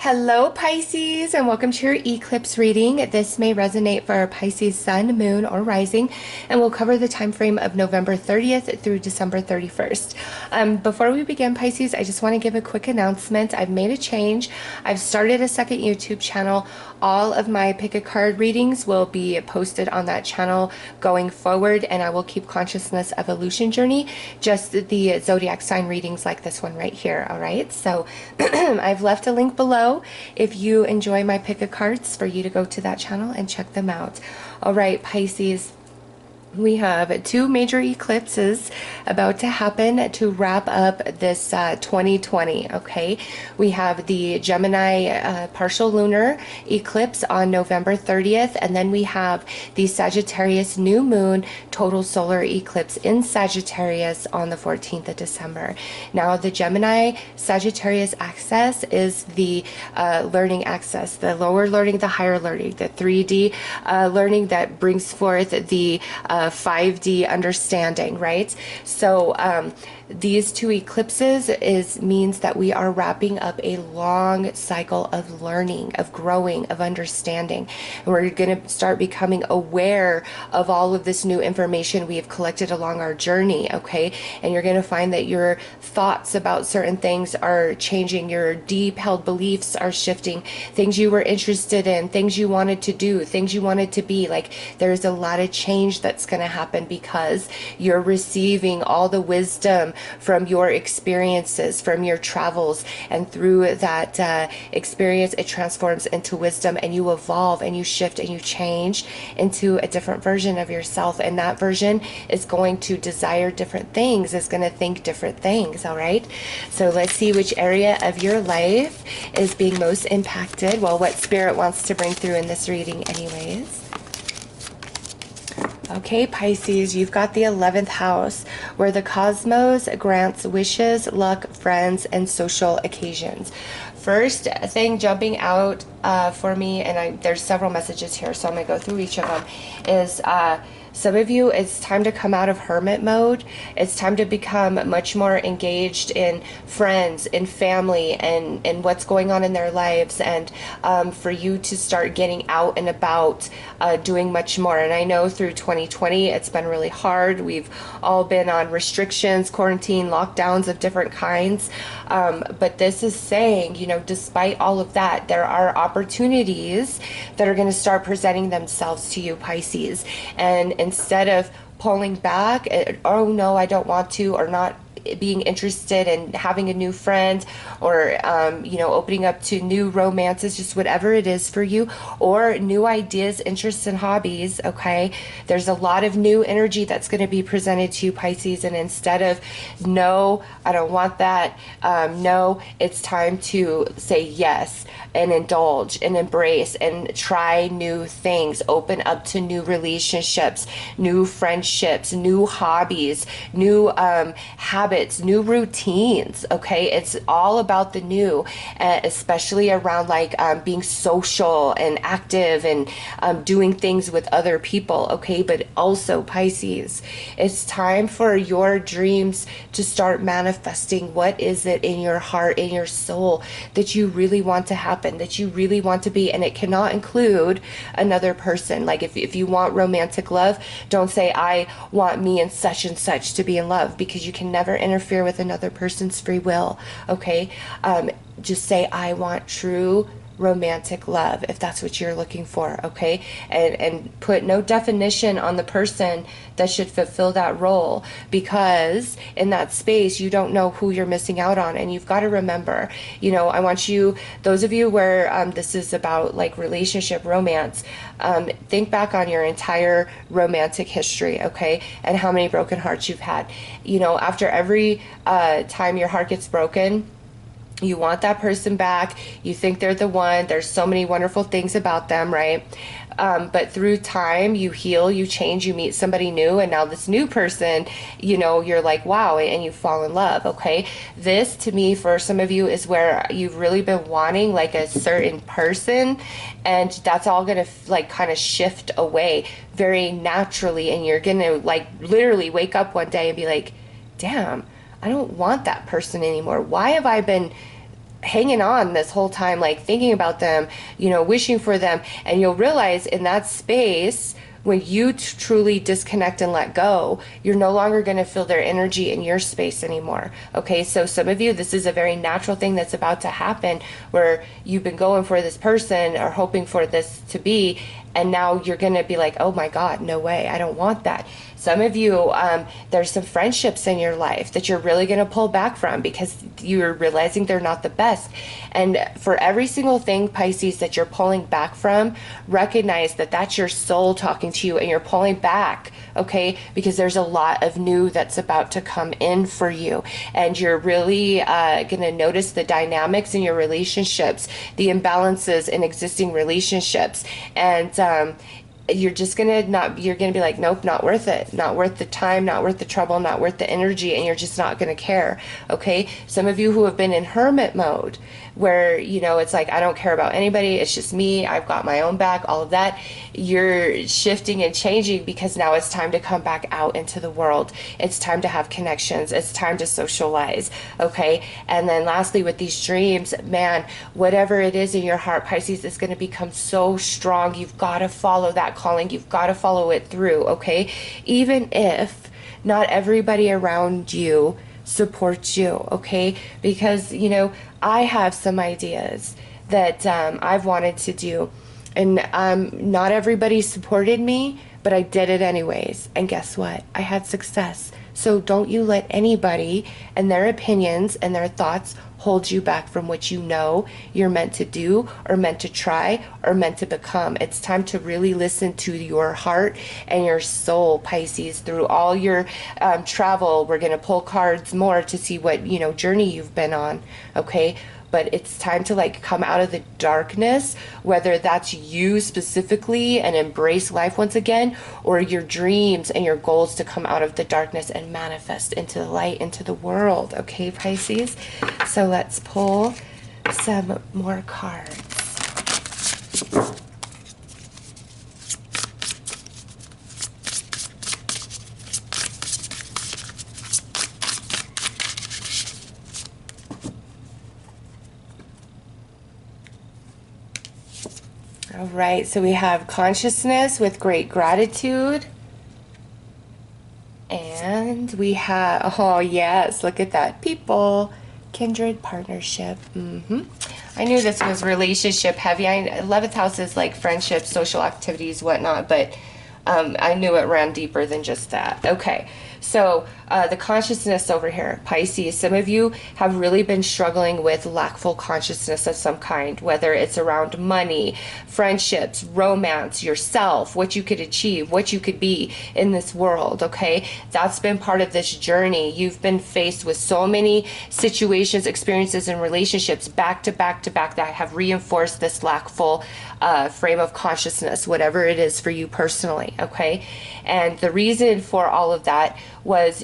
Hello, Pisces, and welcome to your eclipse reading. This may resonate for Pisces sun, moon, or rising, and we'll cover the time frame of November 30th through December 31st. Before we begin, Pisces, I just want to give a quick announcement. I've made a change. I've started a second YouTube channel. All of my pick a card readings will be posted on that channel going forward, and I will keep Consciousness Evolution Journey, just the zodiac sign readings like this one right here. All right, so I've left a link below if you enjoy my pick a cards for you to go to that channel and check them out. All right, Pisces. We have two major eclipses about to happen to wrap up this 2020, okay? We have the Gemini partial lunar eclipse on November 30th, and then we have the Sagittarius new moon total solar eclipse in Sagittarius on the 14th of December. Now, the Gemini Sagittarius axis is the learning axis, the lower learning, the higher learning, the 3D learning that brings forth the 5D understanding, right? So these two eclipses means that we are wrapping up a long cycle of learning, of growing, of understanding. And we're going to start becoming aware of all of this new information we have collected along our journey, okay? And you're going to find that your thoughts about certain things are changing, your deep held beliefs are shifting, things you were interested in, things you wanted to do, things you wanted to be. Like, there's a lot of change that's going to happen because you're receiving all the wisdom from your experiences, from your travels, and through that experience it transforms into wisdom, and you evolve and you shift and you change into a different version of yourself, and that version is going to desire different things, is going to think different things. All right, so let's see which area of your life is being most impacted, well, what spirit wants to bring through in this reading anyways. Okay, Pisces, you've got the 11th house, where the cosmos grants wishes, luck, friends, and social occasions. First thing jumping out for me, and there's several messages here, so I'm going to go through each of them, is some of you, it's time to come out of hermit mode. It's time to become much more engaged in friends, in family, and what's going on in their lives, and for you to start getting out and about, doing much more. And I know through 2020, it's been really hard. We've all been on restrictions, quarantine, lockdowns of different kinds. But this is saying, you know, despite all of that, there are opportunities that are going to start presenting themselves to you, Pisces. And instead of pulling back, oh no, I don't want to, or not being interested in having a new friend, or you know, opening up to new romances, just whatever it is for you, or new ideas, interests, and hobbies, okay? There's a lot of new energy that's going to be presented to you, Pisces, and instead of no, I don't want that, no, it's time to say yes and indulge and embrace and try new things, open up to new relationships, new friendships, new hobbies, new habits, new routines, okay? It's all about the new, especially around like being social and active and doing things with other people, okay? But also, Pisces, it's time for your dreams to start manifesting. What is it in your heart, in your soul, that you really want to happen, that you really want to be? And it cannot include another person. Like, if you want romantic love, don't say, I want me and such to be in love, because you can never interfere with another person's free will, okay? Just say, I want true romantic love, if that's what you're looking for, okay? And put no definition on the person that should fulfill that role, because in that space you don't know who you're missing out on. And you've got to remember, you know, I want you, those of you where this is about like relationship, romance, think back on your entire romantic history, okay? And how many broken hearts you've had. You know, after every time your heart gets broken, you want that person back. You think they're the one. There's so many wonderful things about them, right? But through time, you heal, you change, you meet somebody new, and now this new person, you know, you're like, wow, and you fall in love, okay? This, to me, for some of you, is where you've really been wanting like a certain person, and that's all gonna like kind of shift away very naturally, and you're gonna like literally wake up one day and be like, damn, I don't want that person anymore. Why have I been hanging on this whole time, like thinking about them, wishing for them. And you'll realize in that space, when you truly disconnect and let go, you're no longer going to feel their energy in your space anymore. Okay, so some of you, this is a very natural thing that's about to happen, where you've been going for this person or hoping for this to be, and now you're going to be like, oh my God, no way, I don't want that. Some of you, there's some friendships in your life that you're really going to pull back from because you're realizing they're not the best. And for every single thing, Pisces, that you're pulling back from, recognize that that's your soul talking to you, and you're pulling back, okay? Because there's a lot of new that's about to come in for you. And you're really going to notice the dynamics in your relationships, the imbalances in existing relationships. And you're just you're gonna be like, nope, not worth it, not worth the time, not worth the trouble, not worth the energy, and you're just not gonna care. Okay, some of you who have been in hermit mode, where it's like, I don't care about anybody, it's just me, I've got my own back, all of that, you're shifting and changing, because now it's time to come back out into the world. It's time to have connections, it's time to socialize. Okay, and then lastly, with these dreams, man, whatever it is in your heart, Pisces, is going to become so strong. You've got to follow that calling, you've got to follow it through. Okay, even if not everybody around you supports you. Okay, because I have some ideas that I've wanted to do, and not everybody supported me, but I did it anyways, and guess what, I had success. So don't you let anybody and their opinions and their thoughts hold you back from what you're meant to do, or meant to try, or meant to become. It's time to really listen to your heart and your soul, Pisces. Through all your travel, we're going to pull cards more to see what journey you've been on. Okay, but it's time to come out of the darkness, whether that's you specifically, and embrace life once again, or your dreams and your goals to come out of the darkness and manifest into the light, into the world. Okay, Pisces? So let's pull some more cards. All right, so we have consciousness with great gratitude. And we have, oh yes, look at that. People, kindred, partnership. I knew this was relationship heavy. 11th house is like friendship, social activities, whatnot, but I knew it ran deeper than just that. Okay, so the consciousness over here, Pisces, some of you have really been struggling with lackful consciousness of some kind, whether it's around money, friendships, romance, yourself, what you could achieve, what you could be in this world. Okay, that's been part of this journey. You've been faced with so many situations, experiences, and relationships back to back to back that have reinforced this lackful frame of consciousness, whatever it is for you personally. Okay, and the reason for all of that was,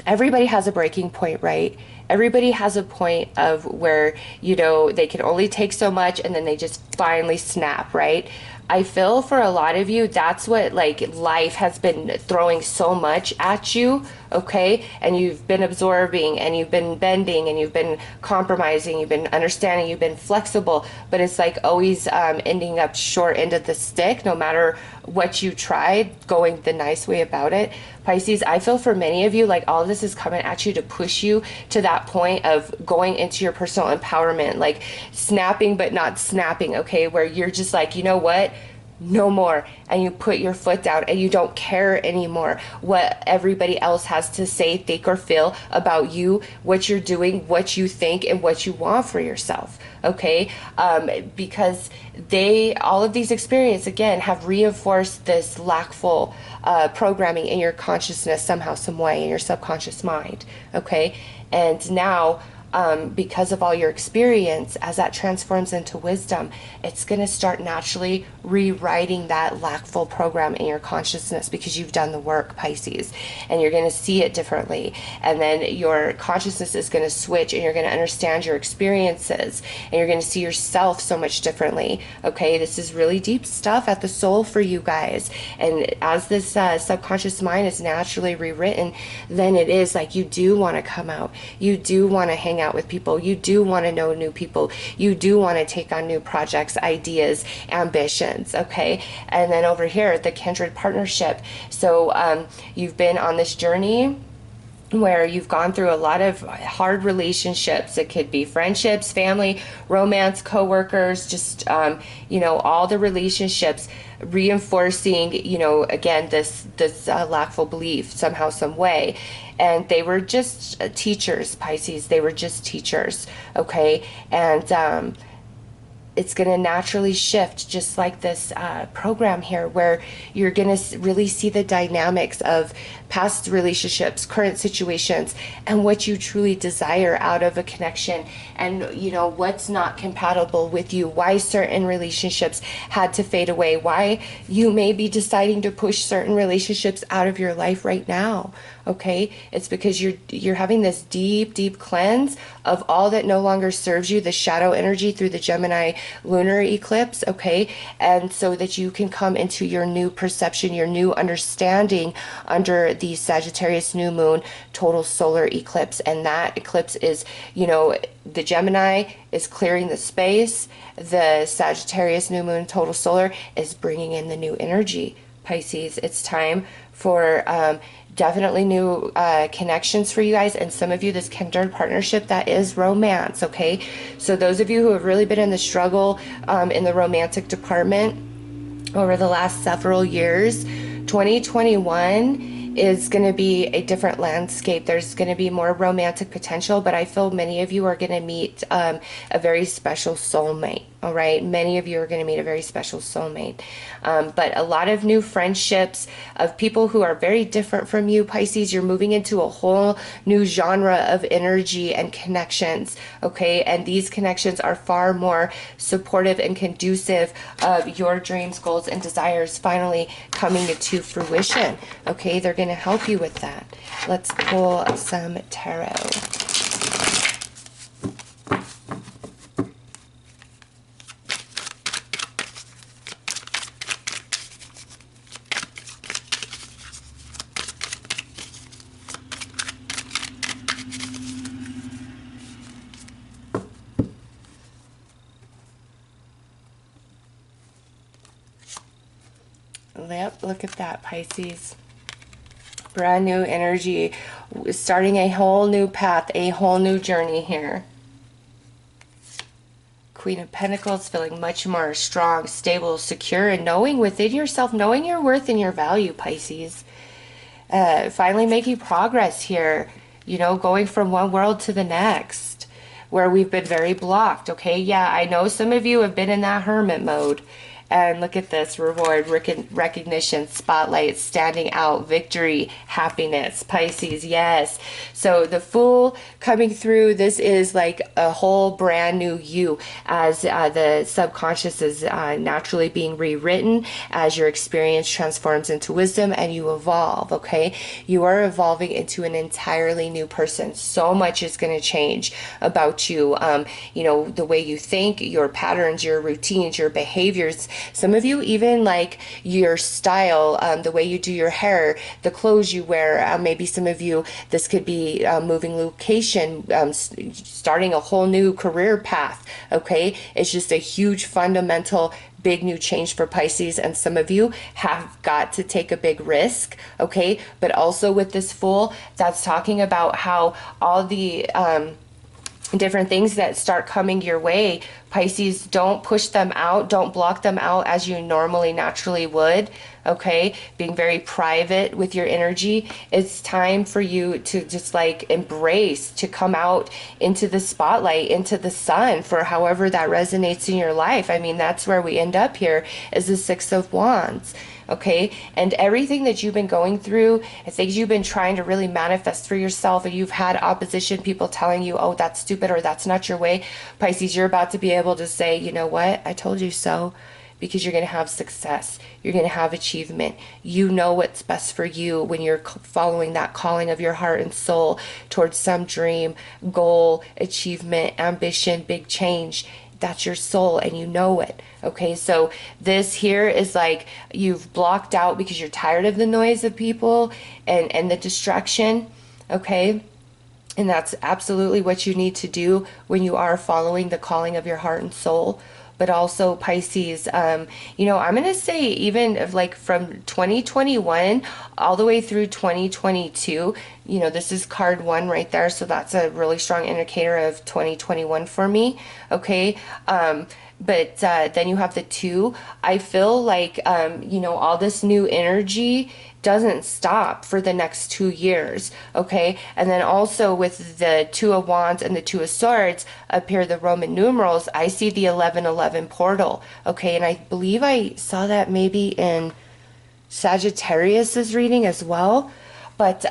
everybody has a breaking point, right? Everybody has a point of where, they can only take so much, and then they just finally snap, right? I feel for a lot of you, that's what life has been throwing so much at you, okay? And you've been absorbing, and you've been bending, and you've been compromising, you've been understanding, you've been flexible, but it's always ending up short end of the stick, no matter what you tried, going the nice way about it. Pisces, I feel for many of you, all of this is coming at you to push you to that point of going into your personal empowerment, snapping but not snapping, okay? Where you're just you know what? No more. And you put your foot down, and you don't care anymore what everybody else has to say, think, or feel about you, what you're doing, what you think, and what you want for yourself. Okay, because all of these experiences, again, have reinforced this lackful programming in your consciousness somehow, some way, in your subconscious mind. Okay, and now because of all your experience, as that transforms into wisdom, it's going to start naturally rewriting that lackful program in your consciousness, because you've done the work, Pisces, and you're going to see it differently. And then your consciousness is going to switch, and you're going to understand your experiences, and you're going to see yourself so much differently. Okay, this is really deep stuff at the soul for you guys. And as this subconscious mind is naturally rewritten, then it is you do want to come out. You do want to hang out with people. You do want to know new people. You do want to take on new projects, ideas, ambitions, okay? And then over here, the kindred partnership. So you've been on this journey where you've gone through a lot of hard relationships. It could be friendships, family, romance, co-workers, just all the relationships reinforcing, again, this lackful belief somehow, some way. And they were just teachers, Pisces. They were just teachers, okay? And it's going to naturally shift, just like this program here, where you're going to really see the dynamics of past relationships, current situations, and what you truly desire out of a connection, and what's not compatible with you, why certain relationships had to fade away, why you may be deciding to push certain relationships out of your life right now. Okay, it's because you're having this deep cleanse of all that no longer serves you, the shadow energy through the Gemini lunar eclipse, okay? And so that you can come into your new perception, your new understanding under the Sagittarius new moon total solar eclipse. And that eclipse is, the Gemini is clearing the space. The Sagittarius new moon total solar is bringing in the new energy. Pisces, it's time for definitely new connections for you guys, and some of you, this kindred partnership that is romance, okay? So those of you who have really been in the struggle in the romantic department over the last several years, 2021 is going to be a different landscape. There's going to be more romantic potential, but I feel many of you are going to meet a very special soulmate. All right, many of you are going to meet a very special soulmate, but a lot of new friendships of people who are very different from you, Pisces. You're moving into a whole new genre of energy and connections, okay? And these connections are far more supportive and conducive of your dreams, goals, and desires finally coming into fruition, okay? They're going to help you with that. Let's pull some tarot. Yep, look at that, Pisces. Brand new energy, starting a whole new path, a whole new journey here. Queen of Pentacles, feeling much more strong, stable, secure, and knowing within yourself, knowing your worth and your value, Pisces. Finally making progress here, going from one world to the next, where we've been very blocked, okay? Yeah, I know some of you have been in that hermit mode. And look at this, reward, recognition, spotlight, standing out, victory, happiness, Pisces, yes. So the Fool coming through, this is like a whole brand new you, as the subconscious is naturally being rewritten as your experience transforms into wisdom and you evolve, okay? You are evolving into an entirely new person. So much is going to change about you, the way you think, your patterns, your routines, your behaviors. Some of you even like your style, the way you do your hair, the clothes you wear. Maybe some of you, this could be moving location, starting a whole new career path, okay? It's just a huge fundamental big new change for Pisces, and some of you have got to take a big risk, okay? But also with this Fool, that's talking about how all the different things that start coming your way, Pisces, don't push them out, don't block them out as you normally naturally would, okay? Being very private with your energy. It's time for you to just like embrace, to come out into the spotlight, into the sun, for however that resonates in your life. I mean, that's where we end up here, is the Six of Wands. Okay, and everything that you've been going through, things you've been trying to really manifest for yourself, and you've had opposition, people telling you, oh, that's stupid, or that's not your way, Pisces, you're about to be able to say, you know what, I told you so, because you're going to have success, you're going to have achievement, you know what's best for you when you're following that calling of your heart and soul towards some dream, goal, achievement, ambition, big change. That's your soul, and you know it. Okay, so this here is like you've blocked out because you're tired of the noise of people and the distraction. Okay, And that's absolutely what you need to do when you are following the calling of your heart and soul. But also Pisces, I'm going to say even of like from 2021 all the way through 2022, this is card one right there. So that's a really strong indicator of 2021 for me. Okay. But then you have the two. I feel like, all this new energy doesn't stop for the next 2 years. Okay. And then also with the Two of Wands and the Two of Swords appear the Roman numerals. I see the 1111 portal. Okay. And I believe I saw that maybe in Sagittarius's reading as well. But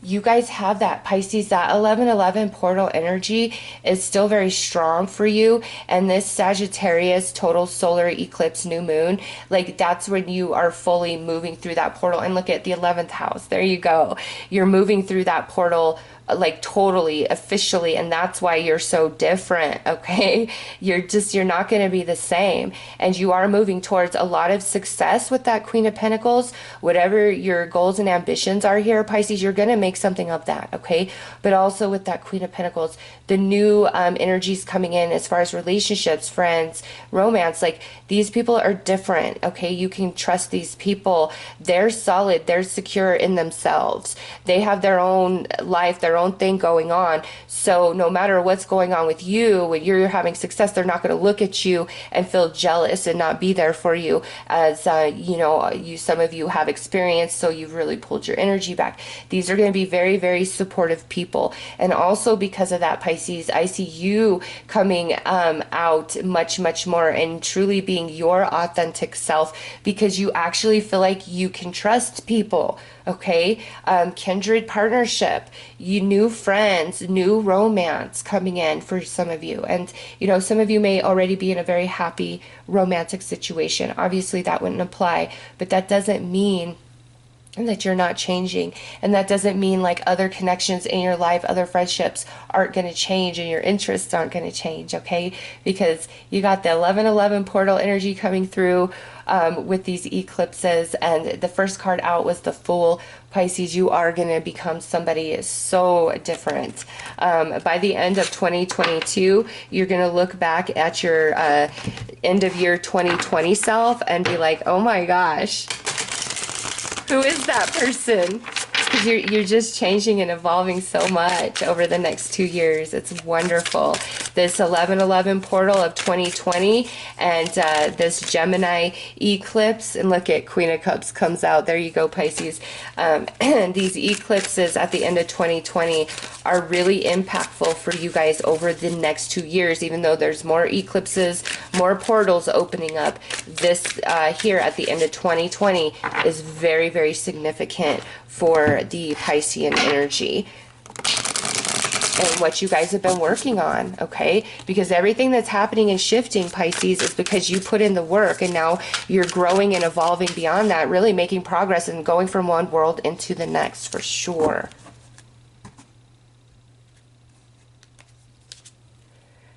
you guys have that Pisces, that 1111 portal energy is still very strong for you. And this Sagittarius total solar eclipse new moon, like that's when you are fully moving through that portal. And look at the 11th house. There you go. You're moving through that portal like totally officially, and that's why you're so different. Okay, you're not going to be the same, and you are moving towards a lot of success with that Queen of Pentacles. Whatever your goals and ambitions are here, Pisces, you're going to make something of that. Okay, but also with that Queen of Pentacles, the new energies coming in as far as relationships, friends, romance, like these people are different. Okay, you can trust these people. They're solid, they're secure in themselves, they have their own life, their own thing going on. So no matter what's going on with you, when you're having success, they're not going to look at you and feel jealous and not be there for you, as some of you have experienced. So you've really pulled your energy back. These are going to be very, very supportive people. And also because of that, Pisces, I see you coming out much, much more and truly being your authentic self, because you actually feel like you can trust people. Okay, kindred partnership, new friends, new romance coming in for some of you. And, some of you may already be in a very happy romantic situation. Obviously, that wouldn't apply, but that doesn't mean that you're not changing. And that doesn't mean like other connections in your life, other friendships aren't going to change and your interests aren't going to change. Okay, because you got the 1111 portal energy coming through with these eclipses, and the first card out was the Fool. Pisces, you are going to become somebody so different. By the end of 2022, you're going to look back at your end of year 2020 self and be like, oh my gosh, who is that person? Because you're just changing and evolving so much over the next 2 years. It's wonderful. This 1111 portal of 2020 and this Gemini eclipse. And look at Queen of Cups comes out. There you go, Pisces. And these eclipses at the end of 2020 are really impactful for you guys over the next 2 years. Even though there's more eclipses, more portals opening up, this here at the end of 2020 is very, very significant for the Piscean energy and what you guys have been working on. Okay, because everything that's happening and shifting, Pisces, is because you put in the work, and now you're growing and evolving beyond that, really making progress and going from one world into the next for sure.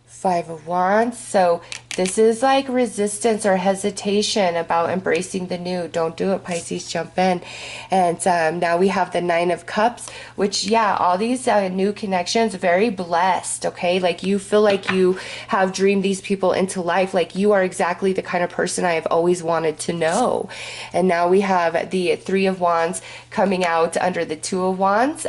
Five of Wands. So this is like resistance or hesitation about embracing the new. Don't do it, Pisces. Jump in. And now we have the Nine of Cups, which, yeah, all these new connections, very blessed. Okay, like you feel like you have dreamed these people into life. Like you are exactly the kind of person I have always wanted to know. And now we have the Three of Wands coming out under the Two of Wands.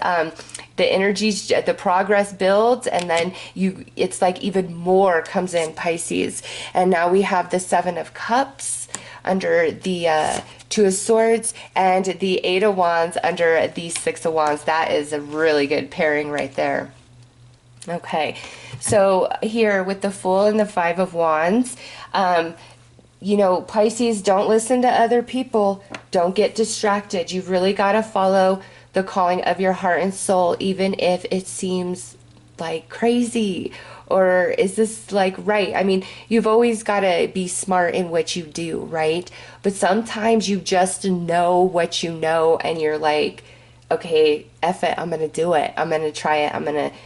The energies, the progress builds, and then it's like even more comes in, Pisces. And now we have the Seven of Cups under the Two of Swords and the Eight of Wands under the Six of Wands. That is a really good pairing right there. Okay, so here with the Fool and the Five of Wands, Pisces, don't listen to other people. Don't get distracted. You've really got to follow the calling of your heart and soul, even if it seems like crazy, or is this like right? I mean, you've always got to be smart in what you do, right? But sometimes you just know what you know, and you're like, okay, F it, I'm going to do it. I'm going to try it. I'm going to,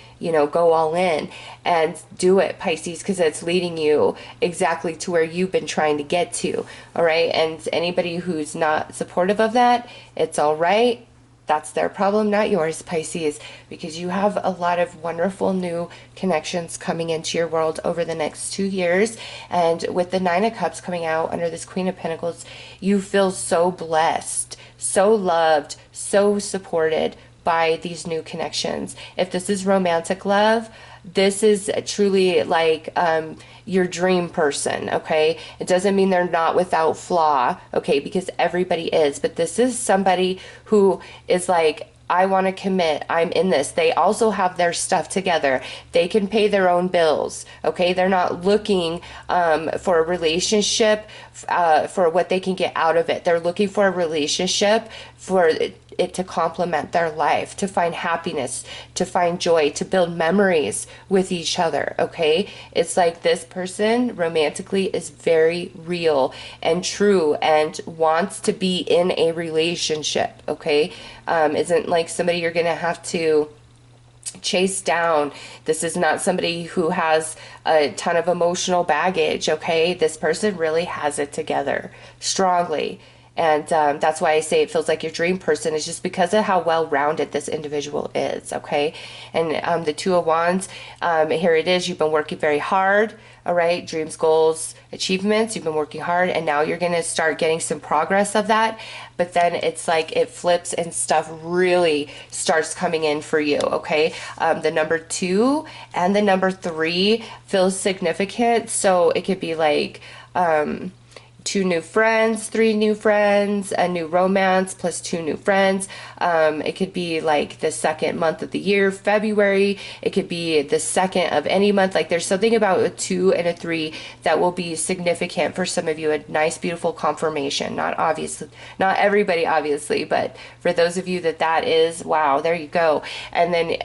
go all in and do it, Pisces, because it's leading you exactly to where you've been trying to get to. All right. And anybody who's not supportive of that, it's all right. That's their problem, not yours, Pisces, because you have a lot of wonderful new connections coming into your world over the next 2 years. And with the Nine of Cups coming out under this Queen of Pentacles, you feel so blessed, so loved, so supported by these new connections. If this is romantic love, this is truly like your dream person, okay? It doesn't mean they're not without flaw, okay? Because everybody is, but this is somebody who is like, I want to commit. I'm in this. They also have their stuff together. They can pay their own bills. Okay. They're not looking for a relationship for what they can get out of it. They're looking for a relationship for it to complement their life, to find happiness, to find joy, to build memories with each other. Okay. It's like this person romantically is very real and true and wants to be in a relationship. Okay. Isn't like somebody you're going to have to chase down. This is not somebody who has a ton of emotional baggage. Okay. This person really has it together strongly. And that's why I say it feels like your dream person, is just because of how well-rounded this individual is, okay? And the Two of Wands, here it is. You've been working very hard, all right? Dreams, goals, achievements. You've been working hard, and now you're going to start getting some progress of that. But then it's like it flips and stuff really starts coming in for you, okay? The number 2 and the number 3 feels significant. So it could be like 2 new friends, 3 new friends, a new romance plus 2 new friends. It could be like the second month of the year, February. It could be the second of any month. Like there's something about a 2 and a 3 that will be significant for some of you. A nice, beautiful confirmation. Not obviously, not everybody obviously, but for those of you that is, wow, there you go. And then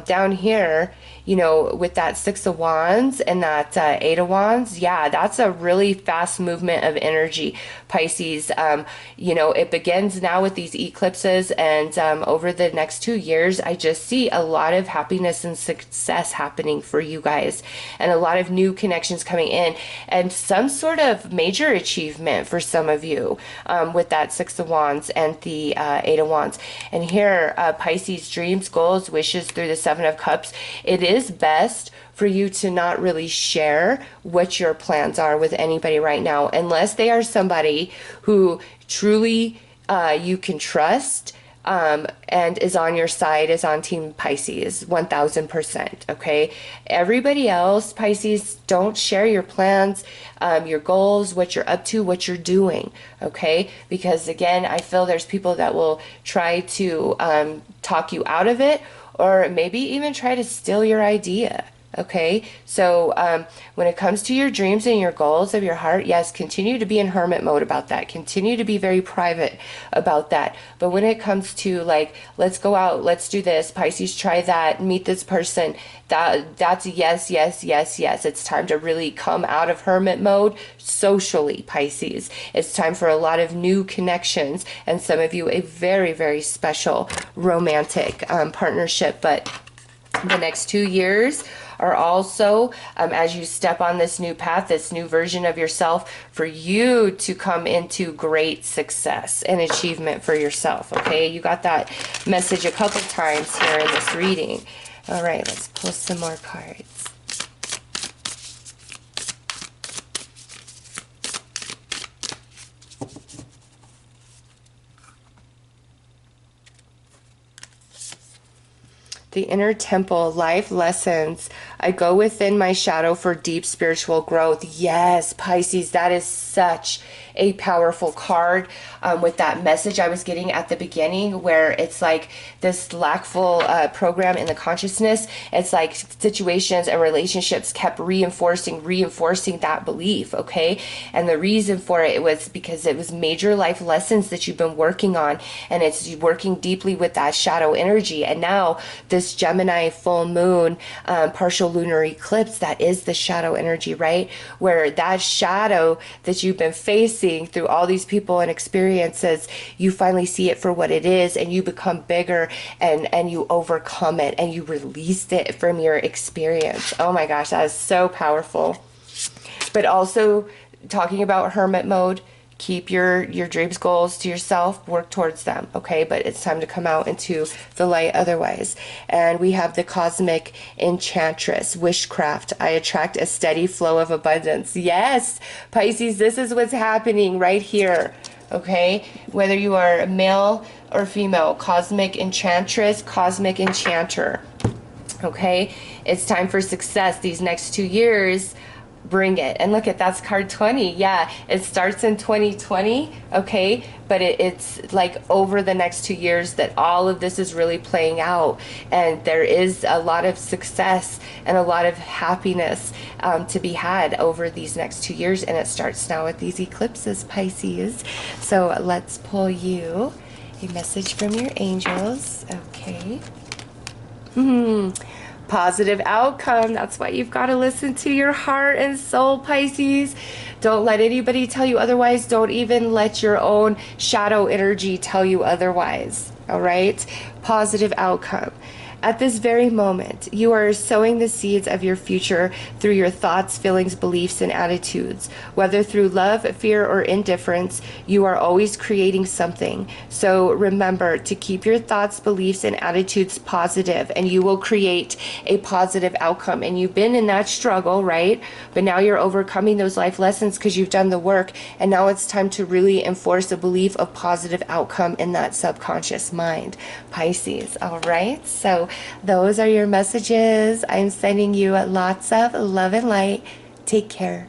down here, you know, with that 6 of Wands and that 8 of Wands, yeah, that's a really fast movement of energy, Pisces. You know, it begins now with these eclipses, and over the next 2 years, I just see a lot of happiness and success happening for you guys, and a lot of new connections coming in, and some sort of major achievement for some of you with that 6 of Wands and the 8 of Wands. And here, Pisces, dreams, goals, wishes through the 7 of Cups. It is best for you to not really share what your plans are with anybody right now, unless they are somebody who truly you can trust and is on your side, is on Team Pisces 1000%. Okay, everybody else, Pisces, don't share your plans, your goals, what you're up to, what you're doing. Okay, because again, I feel there's people that will try to talk you out of it, or maybe even try to steal your idea. Okay, so when it comes to your dreams and your goals of your heart, yes, continue to be in hermit mode about that. Continue to be very private about that. But when it comes to like, let's go out, let's do this, Pisces, try that, meet this person, that's yes, yes, yes, yes. It's time to really come out of hermit mode socially, Pisces. It's time for a lot of new connections, and some of you a very, very special romantic partnership. But the next 2 years are also, as you step on this new path, this new version of yourself, for you to come into great success and achievement for yourself. Okay, you got that message a couple times here in this reading. All right, let's pull some more cards. The inner temple, life lessons. I go within my shadow for deep spiritual growth. Yes, Pisces, that is such a powerful card with that message I was getting at the beginning, where it's like this lackful program in the consciousness. It's like situations and relationships kept reinforcing that belief, okay? And the reason for it was because it was major life lessons that you've been working on, and it's working deeply with that shadow energy. And now this Gemini full moon, partial lunar eclipse, that is the shadow energy, right? Where that shadow that you've been facing through all these people and experiences, you finally see it for what it is, and you become bigger, and you overcome it, and you released it from your experience. Oh my gosh, that is so powerful. But also talking about hermit mode, keep your dreams, goals to yourself, work towards them, okay? But it's time to come out into the light otherwise. And we have the cosmic enchantress, witchcraft. I attract a steady flow of abundance. Yes, Pisces, this is what's happening right here, okay? Whether you are male or female, cosmic enchantress, cosmic enchanter, okay? It's time for success these next 2 years. Bring it. And look at, that's card 20. Yeah, it starts in 2020, okay? But it's like over the next 2 years that all of this is really playing out. And there is a lot of success and a lot of happiness to be had over these next 2 years. And it starts now with these eclipses, Pisces. So let's pull you a message from your angels. Okay. Positive outcome. That's why you've got to listen to your heart and soul, Pisces. Don't let anybody tell you otherwise. Don't even let your own shadow energy tell you otherwise. All right? Positive outcome. At this very moment, you are sowing the seeds of your future through your thoughts, feelings, beliefs, and attitudes. Whether through love, fear, or indifference, you are always creating something. So remember to keep your thoughts, beliefs, and attitudes positive, and you will create a positive outcome. And you've been in that struggle, right? But now you're overcoming those life lessons because you've done the work, and now it's time to really enforce a belief of positive outcome in that subconscious mind, Pisces. All right? So those are your messages. I'm sending you lots of love and light. Take care.